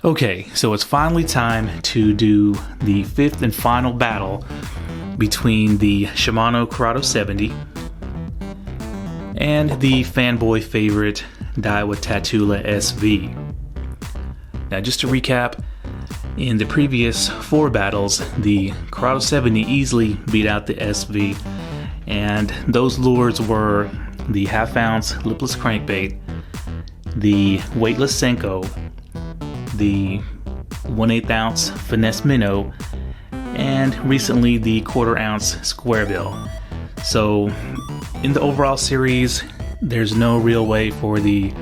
Okay, so it's finally time to do the fifth and final battle between the Shimano Curado 70 and the fanboy favorite Daiwa Tatula SV. Now, just to recap, in the previous 4 battles, the Curado 70 easily beat out the SV, and those lures were the half-ounce lipless crankbait, the weightless Senko, the 1/8 ounce finesse minnow, and recently the 1/4 ounce square bill. So in the overall series, there's no real way for the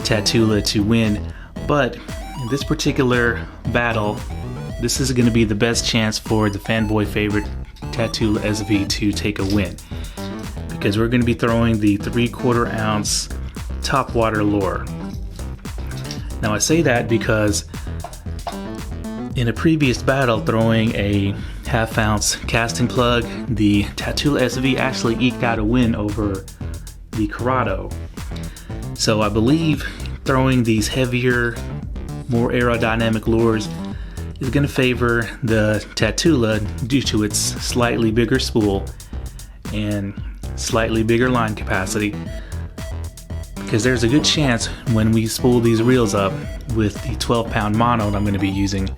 Tatula to win, but in this particular battle, this is going to be the best chance for the fanboy favorite Tatula SV to take a win, because we're going to be throwing the 3/4 ounce Topwater lure. Now, I say that because in a previous battle throwing a half-ounce casting plug, the Tatula SV actually eked out a win over the Curado. So I believe throwing these heavier, more aerodynamic lures is going to favor the Tatula due to its slightly bigger spool and slightly bigger line capacity, because there's a good chance when we spool these reels up with the 12-pound mono I'm going to be using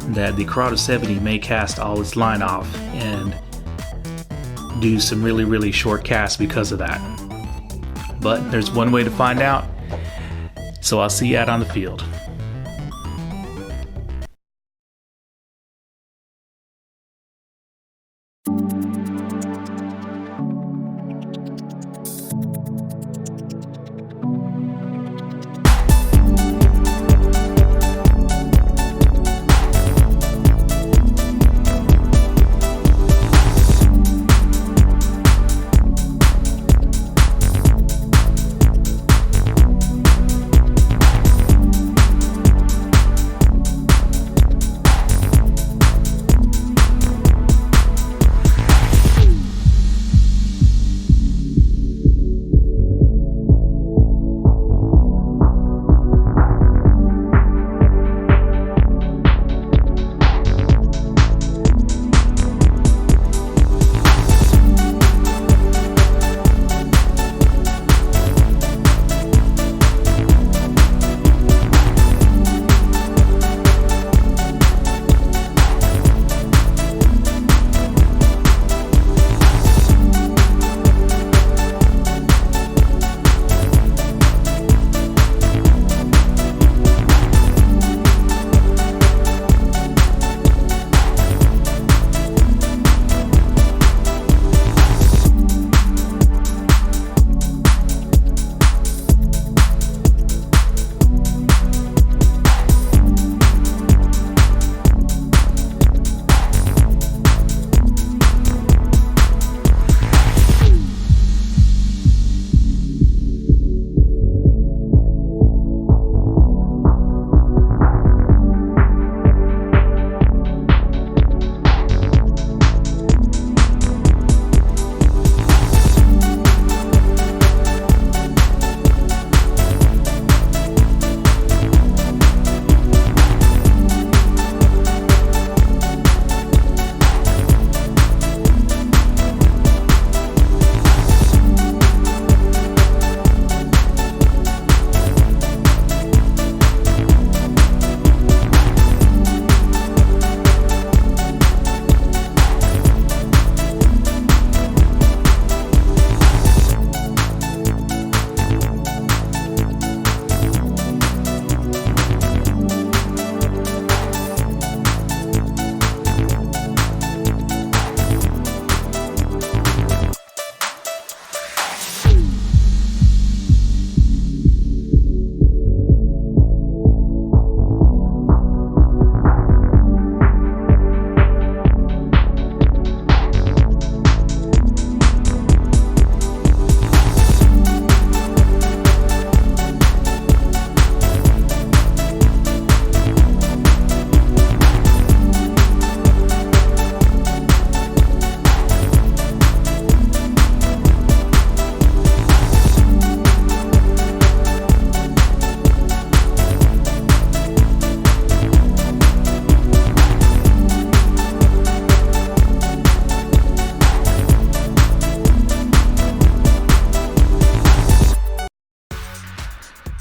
that the Curado 70 may cast all its line off and do some really short casts because of that. But there's one way to find out, so I'll see you out on the field.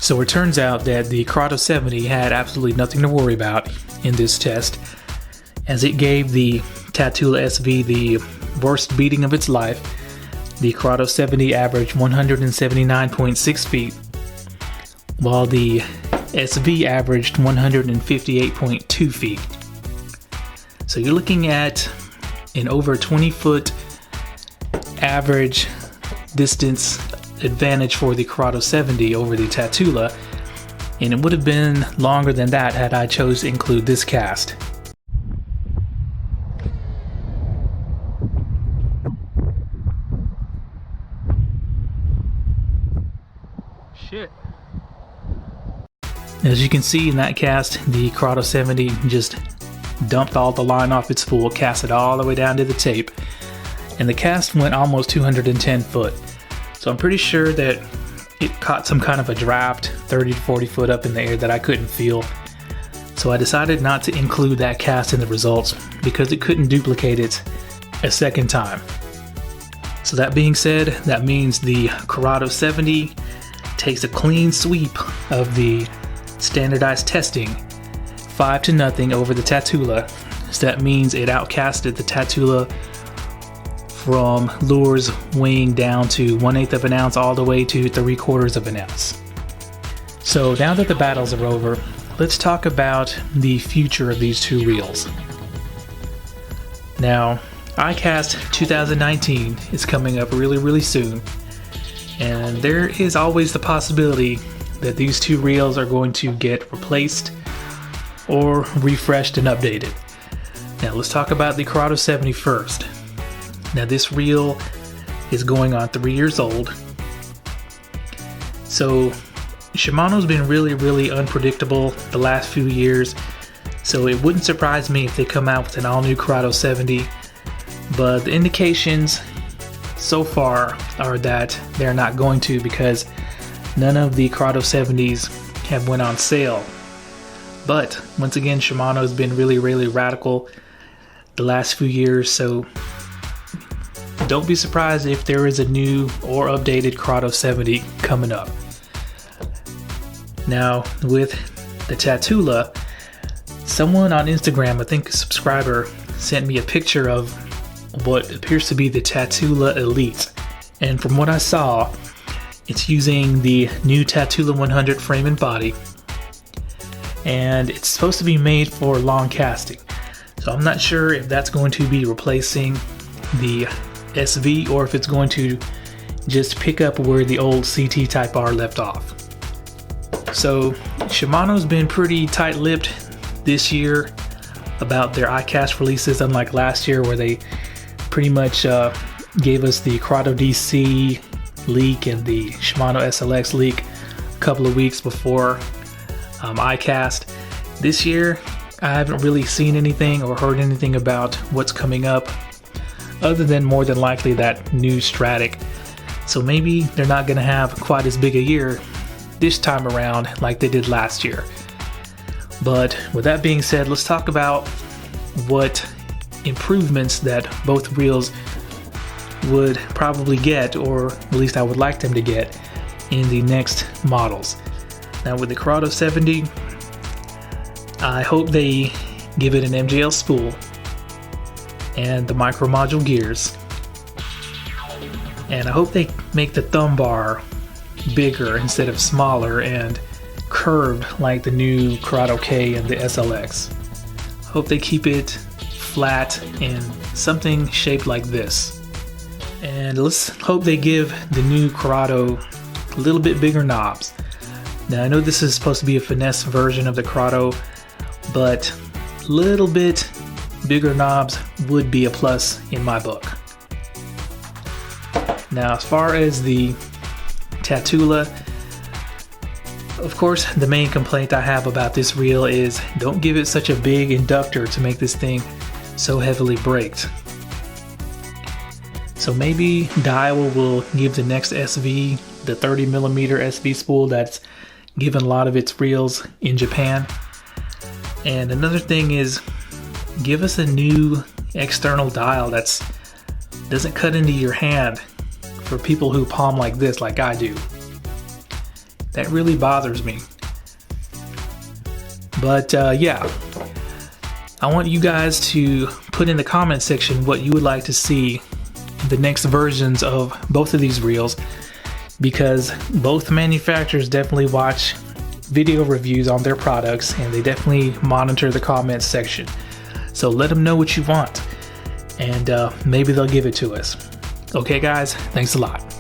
So it turns out that the Curado 70 had absolutely nothing to worry about in this test, as it gave the Tatula SV the worst beating of its life. The Curado 70 averaged 179.6 feet, while the SV averaged 158.2 feet. So you're looking at an over 20-foot average distance advantage for the Curado 70 over the Tatula, and it would have been longer than that had I chose to include this cast. Shit. As you can see in that cast, the Curado 70 just dumped all the line off its spool, cast it all the way down to the tape, and the cast went almost 210 foot. So I'm pretty sure that it caught some kind of a draft 30 to 40 foot up in the air that I couldn't feel. So I decided not to include that cast in the results because it couldn't duplicate it a second time. So that being said, that means the Curado 70 takes a clean sweep of the standardized testing, 5-0 over the Tatula. So that means it outcasted the Tatula from lures weighing down to 1/8 of an ounce all the way to 3/4 of an ounce. So now that the battles are over, let's talk about the future of these two reels. Now, ICAST 2019 is coming up really soon, and there is always the possibility that these two reels are going to get replaced or refreshed and updated. Now let's talk about the Curado 70 first. Now this reel is going on 3 years old. So Shimano's been really unpredictable the last few years. So it wouldn't surprise me if they come out with an all new Curado 70. But the indications so far are that they're not going to, because none of the Curado 70s have went on sale. But once again, Shimano has been really radical the last few years, so don't be surprised if there is a new or updated Curado 70 coming up. Now, with the Tatula, someone on Instagram, I think a subscriber, sent me a picture of what appears to be the Tatula Elite. And from what I saw, it's using the new Tatula 100 frame and body. And it's supposed to be made for long casting. So I'm not sure if that's going to be replacing the SV or if it's going to just pick up where the old CT Type R left off. So Shimano's been pretty tight-lipped this year about their ICAST releases, unlike last year where they pretty much gave us the Curado DC leak and the Shimano SLX leak a couple of weeks before ICAST. This year I haven't really seen anything or heard anything about what's coming up, other than more than likely that new STRADIC. So maybe they're not going to have quite as big a year this time around like they did last year. But with that being said, let's talk about what improvements that both reels would probably get, or at least I would like them to get, in the next models. Now with the Curado 70, I hope they give it an MJL spool and the micro module gears, and I hope they make the thumb bar bigger instead of smaller and curved like the new Curado K and the SLX. I hope they keep it flat and something shaped like this. And let's hope they give the new Curado a little bit bigger knobs. Now I know this is supposed to be a finesse version of the Curado, but a little bit bigger knobs would be a plus in my book. Now as far as the Tatula, of course the main complaint I have about this reel is don't give it such a big inductor to make this thing so heavily braked. So maybe Daiwa will give the next SV the 30mm SV spool that's given a lot of its reels in Japan. And another thing is, give us a new external dial that doesn't cut into your hand for people who palm like this, like I do. That really bothers me. But yeah, I want you guys to put in the comment section what you would like to see in the next versions of both of these reels, because both manufacturers definitely watch video reviews on their products and they definitely monitor the comments section. So let them know what you want, and maybe they'll give it to us. Okay guys, thanks a lot.